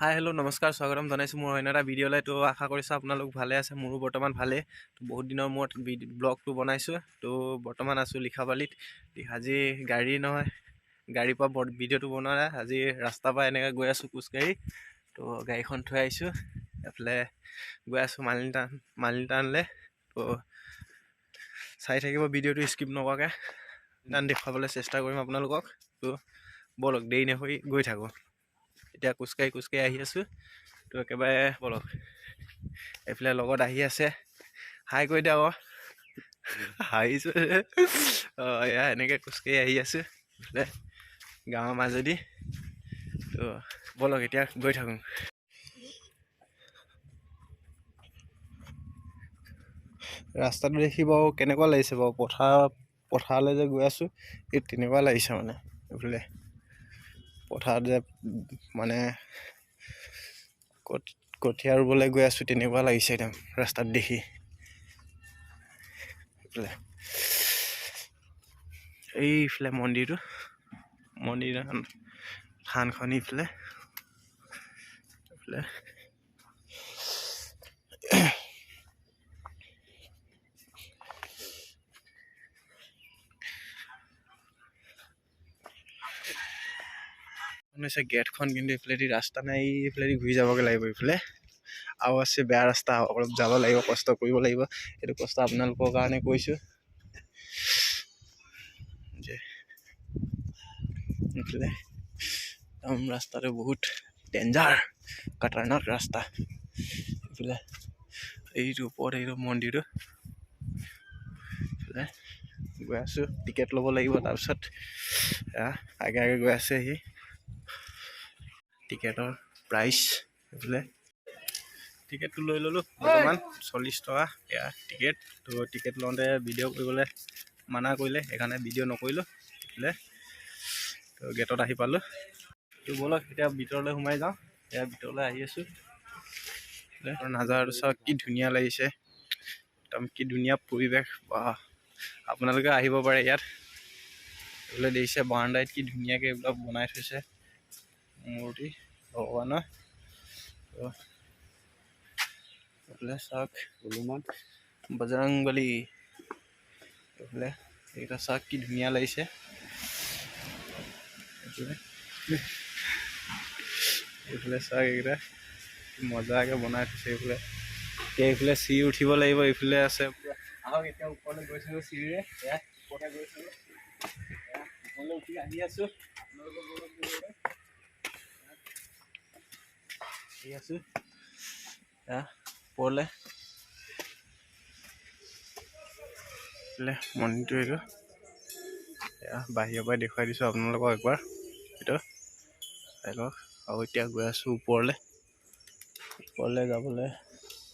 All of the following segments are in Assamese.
হাই হেল্ল' নমস্কাৰ স্বাগতম জনাইছোঁ মোৰ অন্য এটা ভিডিঅ'লৈ। তো আশা কৰিছোঁ আপোনালোক ভালে আছে, মোৰো বৰ্তমান ভালেই। তো বহুত দিনৰ মূৰত ব্লগটো বনাইছোঁ। তো বৰ্তমান আছোঁ লিখাবালিত। আজি গাড়ী নহয়, গাড়ীৰ পৰা ভিডিঅ'টো বনোৱা নাই। আজি ৰাস্তাৰ পৰা এনেকৈ গৈ আছোঁ খোজকাঢ়ি। তো গাড়ীখন থৈ আহিছোঁ, এফালে গৈ আছোঁ মালিনী টাউনলৈ। তো চাই থাকিব ভিডিঅ'টো স্কিপ নকৰাকৈ, টান দেখুৱাবলৈ চেষ্টা কৰিম আপোনালোকক। তো বলক দেৰি নকৰি গৈ থাকোঁ। এতিয়া খোজকাঢ়ি আহি আছোঁ। তো একেবাৰে বলক, এইফালে লগত আহি আছে, হাই কৈ দিয়া আকৌ। হাঁহিছোঁ। এয়া এনেকৈ খোজকাঢ়ি আহি আছোঁ এইফালে গাঁৱৰ মাজেদি। তো বলক এতিয়া গৈ থাকোঁ। ৰাস্তাটো দেখি বাৰু কেনেকুৱা লাগিছে বাৰু, পথাৰলৈ যে গৈ আছোঁ এই তেনেকুৱা লাগিছে মানে। এইফালে পথাৰত যে মানে কঠীয়া ৰুবলৈ গৈ আছোঁ তেনেকুৱা লাগিছে একদম ৰাস্তাত দেখি। এইফালে মন্দিৰ থানখন এইফালে গেটখন, কিন্তু এইফালেদি ৰাস্তা নাই। এইফালেদি ঘূৰি যাবগৈ লাগিব। এইফালে আৰু আছে বেয়া ৰাস্তা, অলপ যাব লাগিব, কষ্ট কৰিব লাগিব। এইটো কষ্ট আপোনালোকৰ কাৰণে কৈছোঁ যে এইফালে ৰাস্তাটো বহুত ডেঞ্জাৰ, খতৰনাক ৰাস্তা। এইফালে এইটো ওপৰত এইটো মন্দিৰটো এইফালে গৈ আছোঁ, টিকেট ল'ব লাগিব। তাৰপিছত আগে গৈ আছে সি টিকেটৰ প্ৰাইচ। এইফালে টিকেটটো লৈ ল'লোঁ, বৰ্তমান 40 টকা এয়া টিকেট। তো টিকেট লওঁতে ভিডিঅ' কৰিবলৈ মানা কৰিলে, সেইকাৰণে ভিডিঅ' নকৰিলোঁ। এইফালে তো গেটত আহি পালোঁ। তো ব'লক এতিয়া ভিতৰলৈ সোমাই যাওঁ। এয়া ভিতৰলৈ আহি আছোঁ। নাজাৰটো চাওক কি ধুনীয়া লাগিছে, একদম কি ধুনীয়া পৰিৱেশ। আপোনালোকে আহিব পাৰে ইয়াত। এইফালে দেখিছে বাৰাণ্ডাত কি ধুনীয়াকৈ এইবিলাক বনাই থৈছে মূৰ্তি ভগৱানৰ। এইফালে চাওক হনুমান, বজৰংবলী। এইফালে এইকেইটা চাওক কি ধুনীয়া লাগিছে। এইফালে চাওক এইকেইটা মজাকৈ বনাই থৈছে। এইফালে চিৰি উঠিব লাগিব। এইফালে আছে আহক, এতিয়া ওপৰলৈ গৈ থাকোঁ চিৰিৰে। ওপৰলৈ গৈ থাকোঁ, ওপৰলৈ উঠি আহি আছোঁ। ওপৰলৈ মন্দিৰটো এইটো বাহিৰৰ পৰাই দেখুৱাই দিছোঁ আপোনালোকক একবাৰ। এইটো চাই লওক। আৰু এতিয়া গৈ আছোঁ ওপৰলৈ যাবলৈ।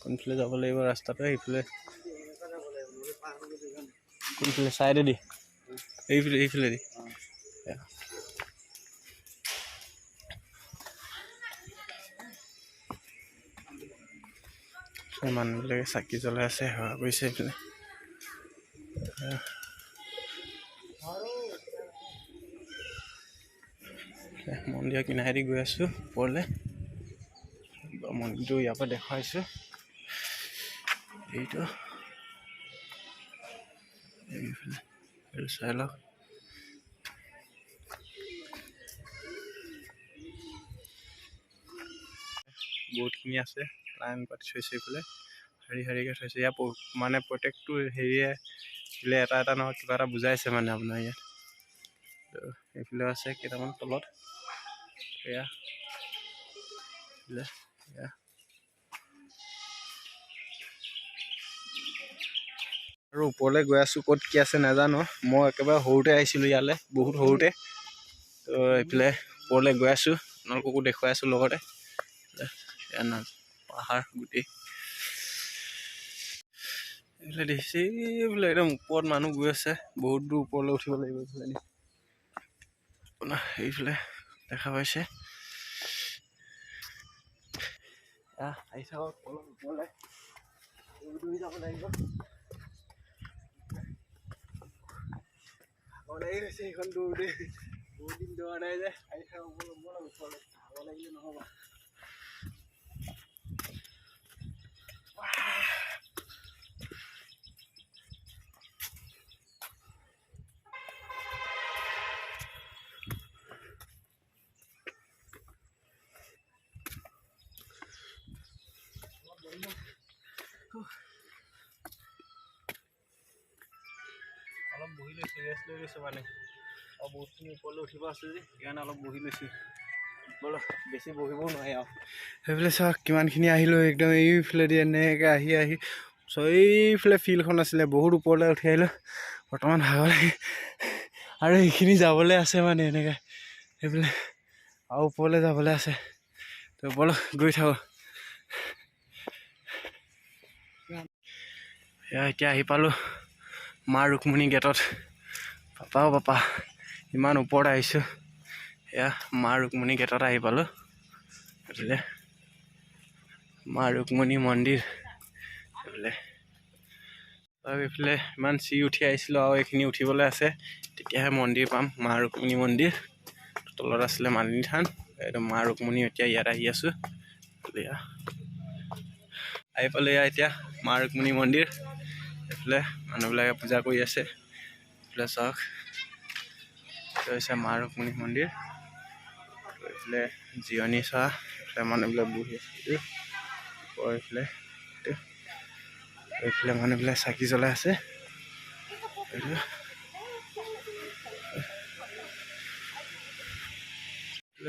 কোনফালে যাব লাগিব ৰাস্তাটো? এইফালে কোনফালে চাইডেদি? এইফালেদি মানুহবিলাকে চাকি জ্বলাই আছে, সেৱা কৰিছে। এইফালে মন্দিৰৰ কিনাৰেদি গৈ আছোঁ ওপৰলৈ। মন্দিৰটো ইয়াৰ পৰা দেখুৱাইছোঁ। এইটো চাই লওক। বহুতখিনি আছে, লাইন পাতি থৈছে। এইফালে শাৰীকৈ থৈছে। ইয়াৰ মানে প্ৰত্যেকটো হেৰিয়ে এটা নহয় কিবা এটা বুজাইছে মানে আপোনাৰ ইয়াত। এইফালে আছে কেইটামান তলত। আৰু ওপৰলৈ গৈ আছোঁ, ক'ত কি আছে নাজানো। মই একেবাৰে সৰুতে আহিছিলোঁ ইয়ালৈ, বহুত সৰুতে। তো এইফালে ওপৰলৈ গৈ আছোঁ, আপোনালোককো দেখুৱাই আছোঁ লগতে। পাহাৰ গোটেই এইফালে দেখিছে। এইফালে একদম ওপৰত মানুহ গৈ আছে, বহুত দূৰ ওপৰলৈ উঠিব লাগিব। এইফালে দেখা পাইছে। আহি থাকক ওপৰলৈ, যাব লাগিব। সেইখন দৌৰোতে বহুত দিন দৌৰা নাই যে। আহি থাকক ওপৰলৈ, যাব লাগিলে নহ'ব। বহি লৈছোঁ, ৰেষ্ট লৈ লৈছোঁ মানে, আৰু বহুতখিনি ওপৰলৈ উঠিব আছে যে সেইকাৰণে অলপ বহি লৈছোঁ। ব'লক বেছি বহিবও নোৱাৰি আৰু সেইফালে চাওক কিমানখিনি আহিলোঁ একদম এইফালেদি এনেকৈ আহি এইফালে ফিল্ডখন আছিলে বহুত ওপৰলৈ উঠি আহিলোঁ। বৰ্তমান ভাগৰ লাগে আৰু এইখিনি যাবলৈ আছে মানে এনেকৈ সেইফালে আৰু ওপৰলৈ যাবলৈ আছে। তো ব'লক গৈ থাকোঁ। এতিয়া আহি পালোঁ মা ৰুক্মণী গেটত। পাপা ইমান ওপৰত আহিছোঁ। এয়া মা ৰুক্মণী গেটত আহি পালোঁ। গতিকে মা ৰুক্মণী মন্দিৰ এইফালে আৰু এইফালে ইমান চিৰি উঠি আহিছিলোঁ আৰু এইখিনি উঠিবলৈ আছে, তেতিয়াহে মন্দিৰ পাম। মা ৰুক্মণী মন্দিৰ তলত আছিলে মালিনী থান, এইটো মা ৰুক্মণী। এতিয়া ইয়াত আহি আছোঁ। আহি পালোঁ এতিয়া মা ৰুক্মণী মন্দিৰ। এইফালে মানুহবিলাকে পূজা কৰি আছে। এইফালে চাওক এইটো হৈছে মা ৰুক্মণী মন্দিৰ। এইফালে জিৰণি চোৱা, এইফালে মানুহবিলাক বহি আছে। এইফালে মানুহবিলাক চাকি জ্বলাই আছে।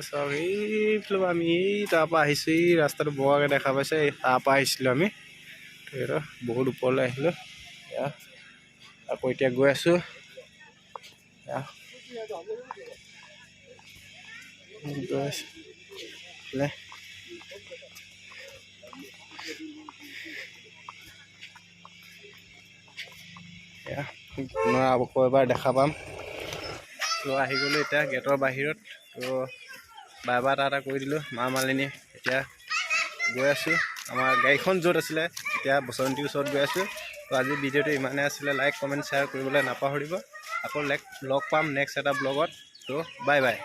চাওক এইফালে আমি তাৰ পৰা আহিছোঁ। এই ৰাস্তাটো বগাকৈ দেখা পাইছে, তাৰ পৰা আহিছিলোঁ আমি। বহুত ওপৰলৈ আহিলোঁ। আকৌ এতিয়া গৈ আছোঁ। আকৌ এবাৰ দেখা পাম। তো আহি গ'লোঁ এতিয়া গেটৰ বাহিৰত। তো বাই বাই টাটা কৰি দিলোঁ মা মালিনী। এতিয়া গৈ আছোঁ আমাৰ গাড়ীখন য'ত আছিলে, এতিয়া বসন্তীৰ ওচৰত গৈ আছোঁ। তো আজি ভিডিঅ'টো ইমানেই আছিলে। লাইক কমেণ্ট শ্বেয়াৰ কৰিবলৈ নাপাহৰিব। আকৌ লগ পাম নেক্সট এটা ব্লগত। তো বাই বাই।